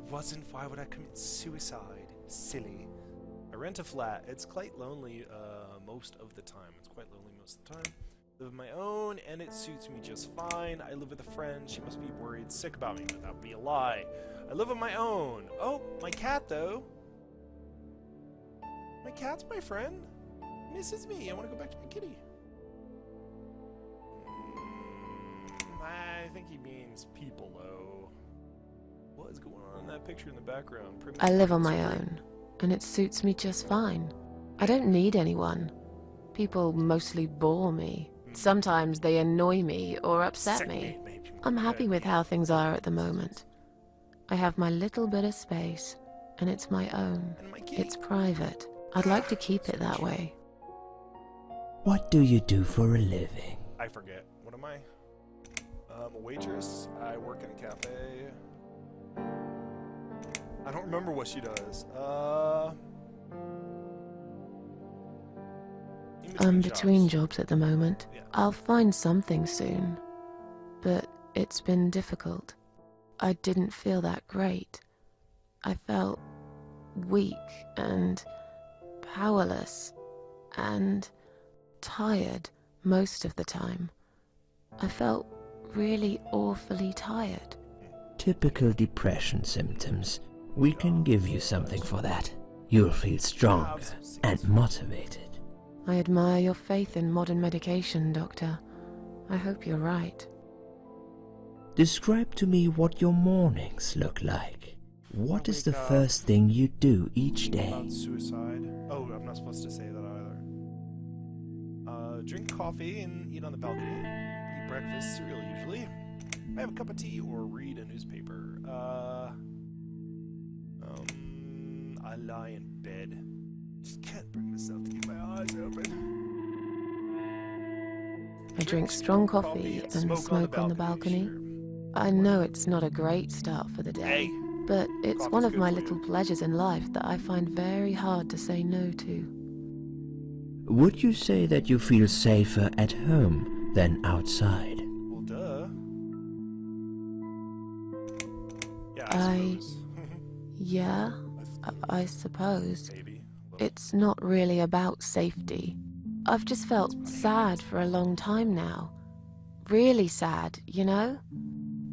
wasn't, why would I commit suicide? Silly. I rent a flat. It's quite lonely most of the time. Live on my own, and it suits me just fine. I live with a friend. She must be worried, sick about me, but that would be a lie. I live on my own. Oh, my cat, though. My cat's my friend. Misses me. I want to go back to my kitty. I think he means people, though. What is going on in that picture in the background? I live on my own, and it suits me just fine. I don't need anyone. People mostly bore me. Sometimes they annoy me or upset me. I'm happy with how things are at the moment. I have my little bit of space, and it's my own. It's private. I'd like to keep it that way. What do you do for a living? I forget. What am I? I'm a waitress. I work in a cafe. I don't remember what she does. I'm between jobs at the moment. Yeah. I'll find something soon. But it's been difficult. I didn't feel that great. I felt weak and powerless and tired most of the time. I felt really awfully tired. Typical depression symptoms. We can give you something for that. You'll feel stronger and motivated. I admire your faith in modern medication, Doctor. I hope you're right. Describe to me what your mornings look like. What is the first thing you do each day? About suicide. Oh, I'm not supposed to say that either. Drink coffee and eat on the balcony. Eat breakfast, cereal usually. I have a cup of tea or read a newspaper. I lie in bed. Just can't bring myself to keep my eyes open. I drink strong coffee and smoke on the balcony. Sure. I know it's not a great start for the day, but it's one of my little pleasures in life that I find very hard to say no to. Would you say that you feel safer at home than outside? Well, duh. Yeah, I suppose. Maybe. It's not really about safety. I've just felt sad for a long time now. Really sad, you know?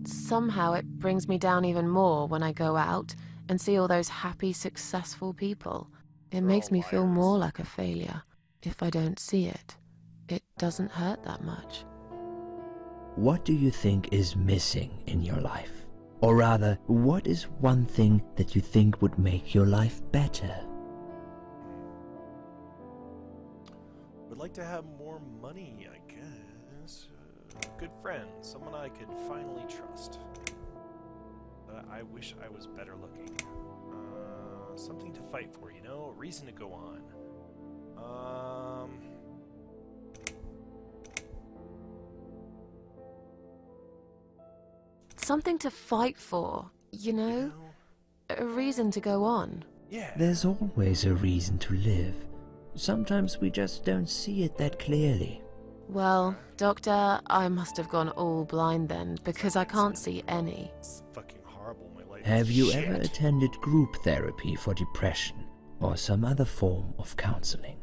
Somehow it brings me down even more when I go out and see all those happy, successful people. It makes me feel more like a failure. If I don't see it, it doesn't hurt that much. What do you think is missing in your life? Or rather, what is one thing that you think would make your life better? Would like to have more money, I guess. Good friends, someone I could finally trust. I wish I was better looking. Something to fight for, you know? A reason to go on. Something to fight for, you know? A reason to go on. Yeah. There's always a reason to live. Sometimes we just don't see it that clearly. Well, Doctor, I must have gone all blind then, because I can't see any. It's fucking horrible, my life. Have you ever attended group therapy for depression or some other form of counseling?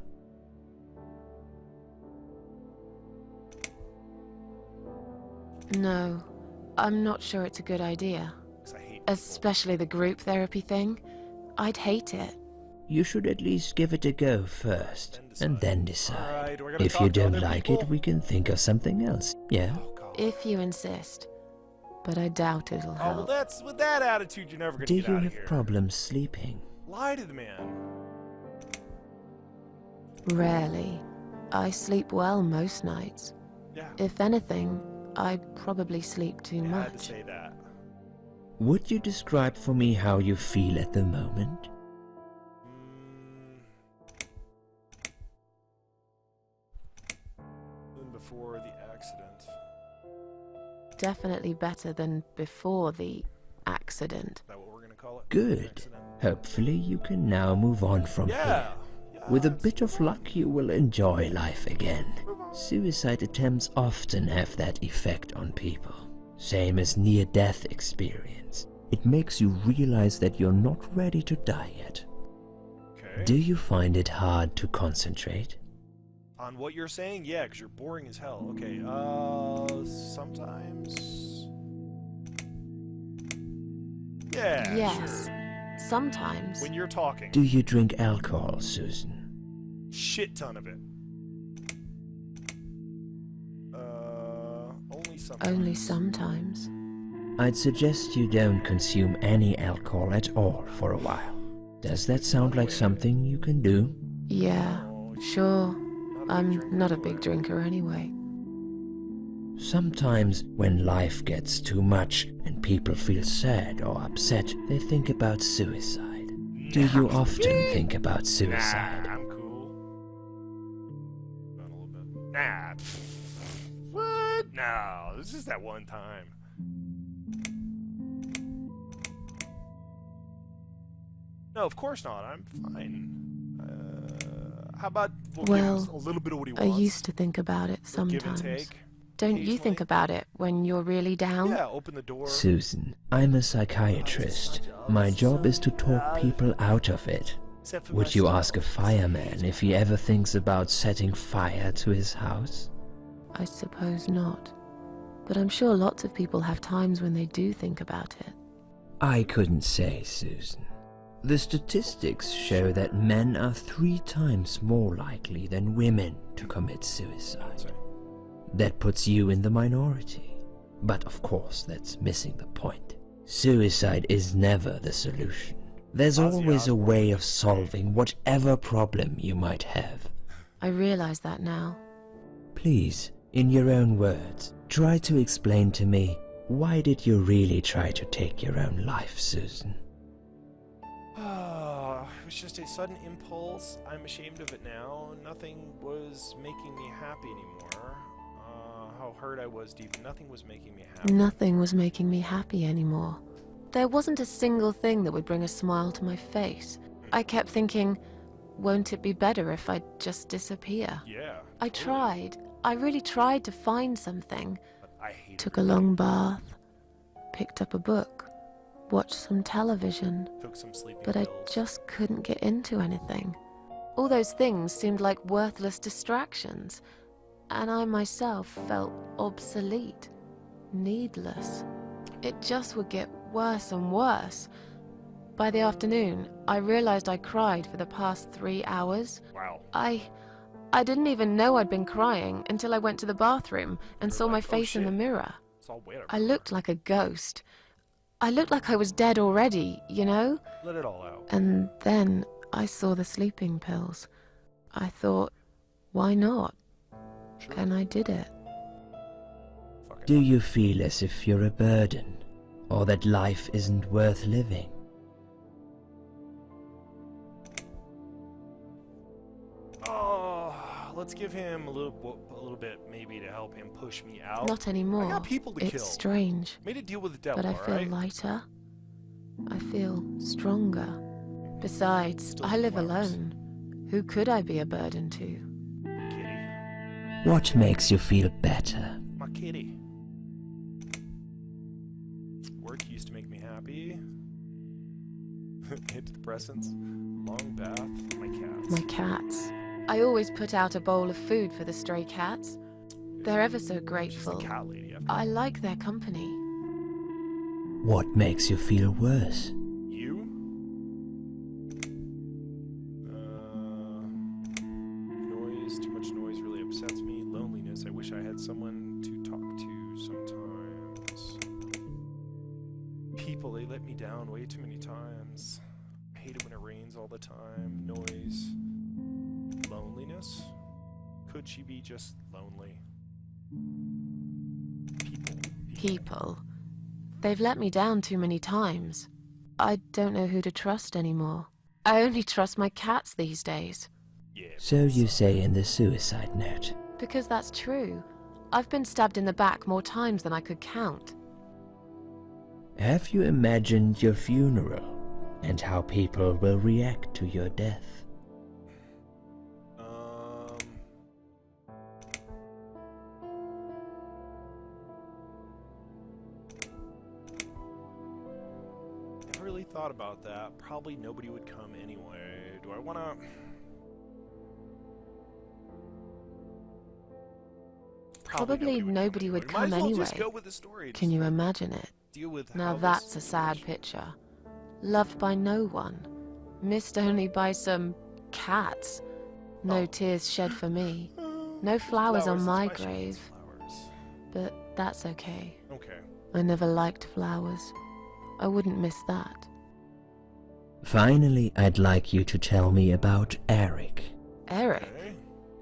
No, I'm not sure it's a good idea. Especially the group therapy thing. I'd hate it. You should at least give it a go first, and then decide. If you don't like it, we can think of something else, yeah? If you insist. But I doubt it'll help. Oh, well, with that attitude, you're never gonna get out of here. Do you have problems sleeping? Lie to the man. Rarely. I sleep well most nights. Yeah. If anything, I probably sleep too much. I had to say that. Would you describe for me how you feel at the moment? Before the accident. Definitely better than before the accident. Is that what we're gonna call it? Good. Hopefully you can now move on from here. With a bit of luck you will enjoy life again. Suicide attempts often have that effect on people. Same as near-death experience. it makes you realize that you're not ready to die yet. Okay. Do you find it hard to concentrate? On what you're saying? Yeah, because you're boring as hell. Okay, sometimes... Yeah, Yes. sure. Sometimes. When you're talking. Do you drink alcohol, Susan? Shit ton of it. Only sometimes. Only sometimes. I'd suggest you don't consume any alcohol at all for a while. Does that sound like something you can do? Yeah, Oh, sure. I'm not a anyway. big drinker anyway. Sometimes when life gets too much and people feel sad or upset, they think about suicide. Do you often think about suicide? Nah, I'm cool. Run a little bit. Nah. What? No, it's just that one time. No, of course not. I'm fine. How about we'll give him a little bit of what he I wants? used to think about it We'll give sometimes. and take. Don't you think occasionally. about it when you're really down? Yeah, open the door. Susan, I'm a psychiatrist. My job is to talk people out of it. Except for Would you myself. ask a fireman if he ever thinks about setting fire to his house? I suppose not. But I'm sure lots of people have times when they do think about it. I couldn't say, Susan. The statistics show that men are 3 times more likely than women to commit suicide. That puts you in the minority. But of course, that's missing the point. Suicide is never the solution. There's always a way of solving whatever problem you might have. I realize that now. Please, in your own words, try to explain to me, why did you really try to take your own life, Susan? It was just a sudden impulse. I'm ashamed of it now. Nothing was making me happy anymore. How hurt I was deep. Nothing was making me happy. Nothing was making me happy anymore. There wasn't a single thing that would bring a smile to my face. I kept thinking, won't it be better if I just disappear? Yeah. I tried. I really tried to find something. But I hated Took a long bath, picked up a book, watched some television, Took some sleeping but I pills. just couldn't get into anything. All those things seemed like worthless distractions, and I myself felt obsolete, needless. It just would get worse and worse. By the afternoon, I realized I cried for the past 3 hours. Wow. I didn't even know I'd been crying until I went to the bathroom and saw my like, "Oh, face in the shit." mirror. It's all wet I everywhere. looked like a ghost. I looked like I was dead already, you know? Let it all out. And then I saw the sleeping pills. I thought, why not? Sure. And I did it. Fuck it. Do you feel as if you're a burden, or that life isn't worth living? Oh, let's give him a little bit maybe to help him push me out. Not anymore. I got people to It's kill. strange, Made a deal with the devil, but I feel alright? lighter. I feel stronger. Besides, Still I live flowers. alone. Who could I be a burden to? Kitty. What makes you feel better? My kitty. Work used to make me happy. Antidepressants. Long bath. My cats. My cats. I always put out a bowl of food for the stray cats. They're ever so She's the grateful. cat lady. I like their company. What makes you feel worse? You? Noise. Too much noise really upsets me. Loneliness. I wish I had someone to talk to sometimes. People, they let me down way too many times. I hate it when it rains all the time. Noise. Loneliness? Could she be just lonely? People. They've let me down too many times. I don't know who to trust anymore. I only trust my cats these days. Yeah. So you say in the suicide note. Because that's true. I've been stabbed in the back more times than I could count. Have you imagined your funeral and how people will react to your death? thought about that. Probably nobody would come anyway. Do I want to... Probably nobody would come anyway. Just go with the story. Can you imagine it? Deal with now that's a sad picture. Loved by no one. Missed only by some cats. No tears shed for me. No flowers on my grave. But that's okay. Okay. I never liked flowers. I wouldn't miss that. Finally, I'd like you to tell me about Eric. Eric? Okay.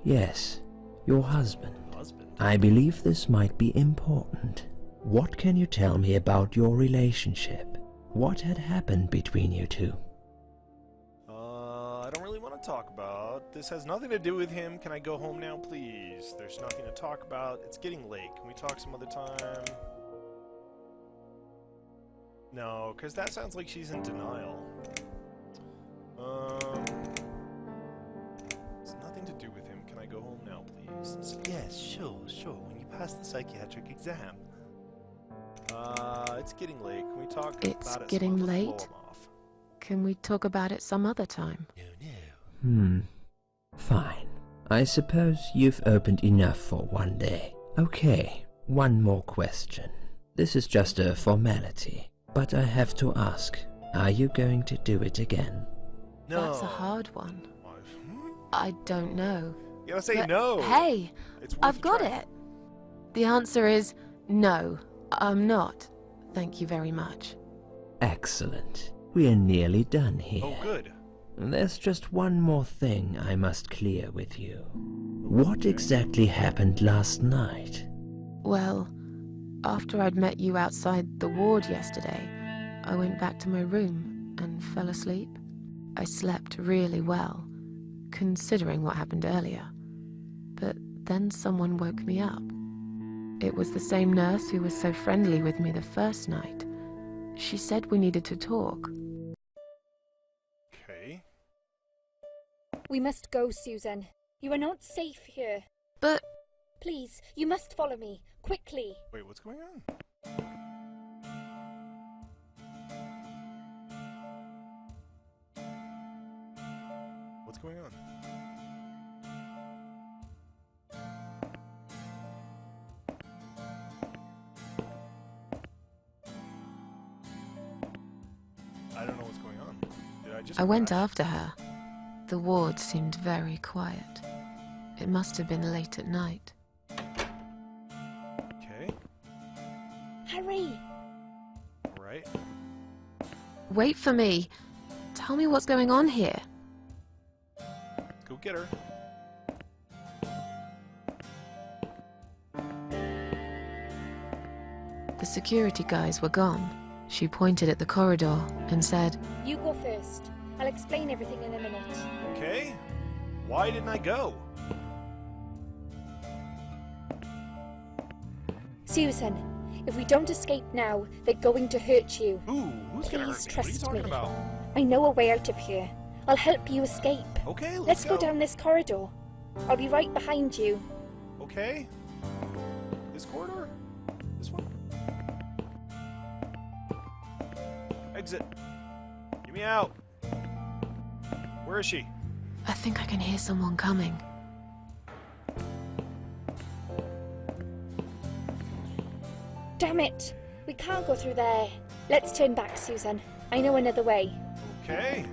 Yes, your husband. I believe this might be important. What can you tell me about your relationship? What had happened between you two? I don't really want to talk about. This has nothing to do with him. Can I go home now, please? There's nothing to talk about. It's getting late. Can we talk some other time? No, because that sounds like she's in denial. It's nothing to do with him. Can I go home now, please? Yes, sure. When you pass the psychiatric exam. It's getting late. Can we talk about it? It's getting late? Can we talk about it some other time? No. Fine. I suppose you've opened enough for one day. Okay, one more question. This is just a formality, but I have to ask, are you going to do it again? No. That's a hard one. I don't know. You gotta say no. Hey, I've got it. The answer is no, I'm not. Thank you very much. Excellent. We're nearly done here. Oh, good. There's just one more thing I must clear with you. What exactly happened last night? Well, after I'd met you outside the ward yesterday, I went back to my room and fell asleep. I slept really well, considering what happened earlier. But then someone woke me up. It was the same nurse who was so friendly with me the first night. She said we needed to talk. Okay. We must go, Susan. You are not safe here. But... Please, you must follow me. Quickly. Wait, what's going on? What's going on? I don't know what's going on. Did I just I went crash? after her. The ward seemed very quiet. It must have been late at night. Okay. Hurry! Right. Wait for me. Tell me what's going on here. Let's go get her. The security guys were gone. She pointed at the corridor and said, You go first. I'll explain everything in a minute. Okay. Why didn't I go? Susan, if we don't escape now, they're going to hurt you. Who's gonna hurt me? Please What are you trust talking me. about? I know a way out of here. I'll help you escape. Okay, Let's go down this corridor. I'll be right behind you. Okay. This corridor? This one? Exit. Get me out. Where is she? I think I can hear someone coming. Damn it! We can't go through there. Let's turn back, Susan. I know another way. Okay.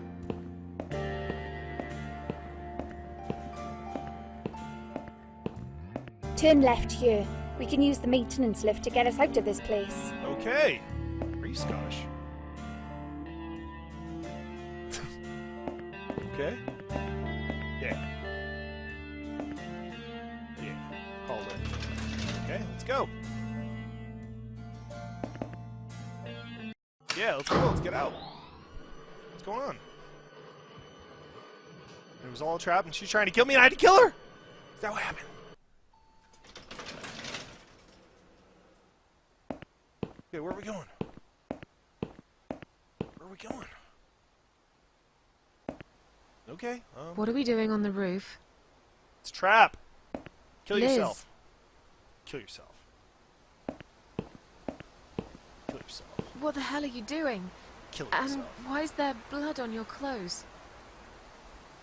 Turn left here. We can use the maintenance lift to get us out of this place. Okay. Are you Scottish? Okay. Yeah. Yeah. Hold it. Okay, let's go. Yeah, let's go. Let's get out. What's going on? It was all a trap and she's trying to kill me and I had to kill her? Is that what happened? Okay, where are we going? Where are we going? Okay, What are we doing on the roof? it's a trap. Kill Liz. yourself. Kill yourself. Kill yourself. What the hell are you doing? killing And yourself. why's there blood on your clothes?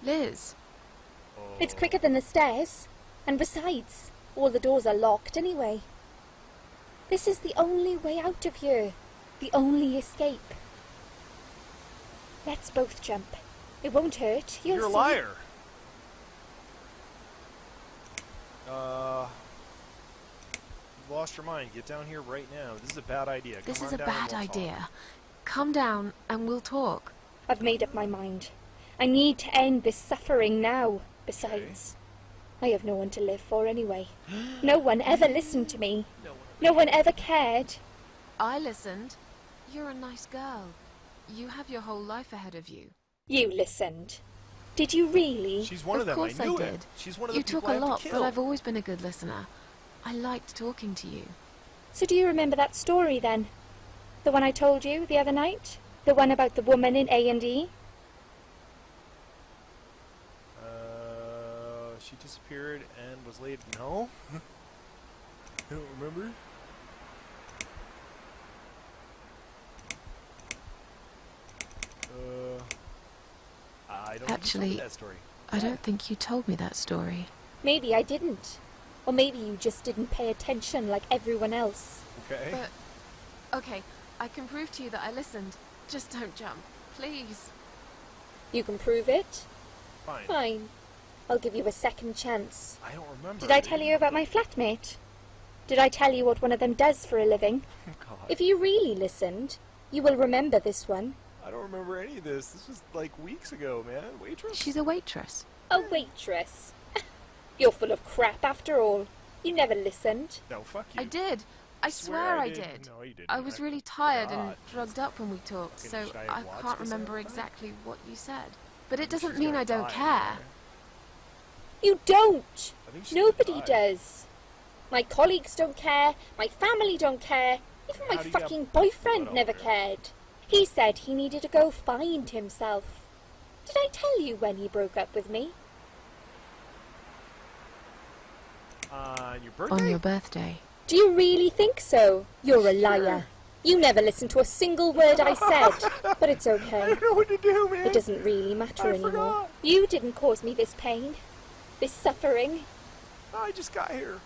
Liz, Oh. It's quicker than the stairs. And besides, all the doors are locked anyway. This is the only way out of here. The only escape. Let's both jump. It won't hurt. You'll You're a see. liar. You've lost your mind. Get down here right now. This is a bad idea. this Come is on a down and bad we'll talk. idea. Come down and we'll talk. I've made up my mind. I need to end this suffering now. Besides, I have no one to live for anyway. No one ever listened to me. No one ever cared. I listened. You're a nice girl. You have your whole life ahead of you. You listened. Did you really? She's one of them. course I knew I it. did. She's one of You the people talk I a have lot, to but kill. I've always been a good listener. I liked talking to you. So do you remember that story then? The one I told you the other night? The one about the woman in A&E? She disappeared and was laid. No? I don't remember. I don't think you told me Actually, that story. I don't think you told me that story. Maybe I didn't. Or maybe you just didn't pay attention like everyone else. Okay. But, okay, I can prove to you that I listened. Just don't jump, please. You can prove it? Fine. Fine. I'll give you a second chance. I don't remember. Did I tell you about my flatmate? Did I tell you what one of them does for a living? God. If you really listened, you will remember this one. I don't remember any of this. This was like weeks ago, man. Waitress? She's a waitress. A waitress. You're full of crap after all. You never listened. No, fuck you. I did. I swear I did. No, you didn't. I was really tired and forgot. drugged up when we talked, so Should I I have watched can't this remember every time? exactly what you said. But it She's doesn't mean gonna I don't die care. anyway. You don't. I think she's gonna Nobody die. does. My colleagues don't care. My family don't care. Even my How do you get fucking blood boyfriend never over here? cared. He said he needed to go find himself. Did I tell you when he broke up with me? On your birthday? On your birthday. Do you really think so? You're a liar. You never listened to a single word I said. But it's I okay. don't know what to do, man. It doesn't really matter I anymore. forgot. You didn't cause me this pain. This suffering. I just got here.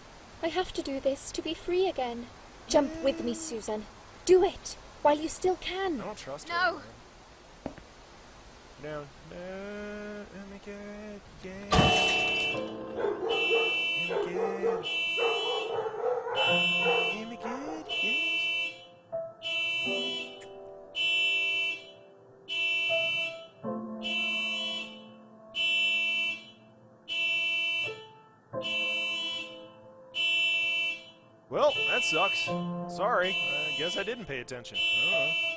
I have to do this to be free again. Jump with me, Susan. Do it while you still can. I don't trust No. her. Man. No. Let me get. Yeah. Let me get. Let me get. Yes. Well, that sucks. Sorry. I guess I didn't pay attention. I don't know.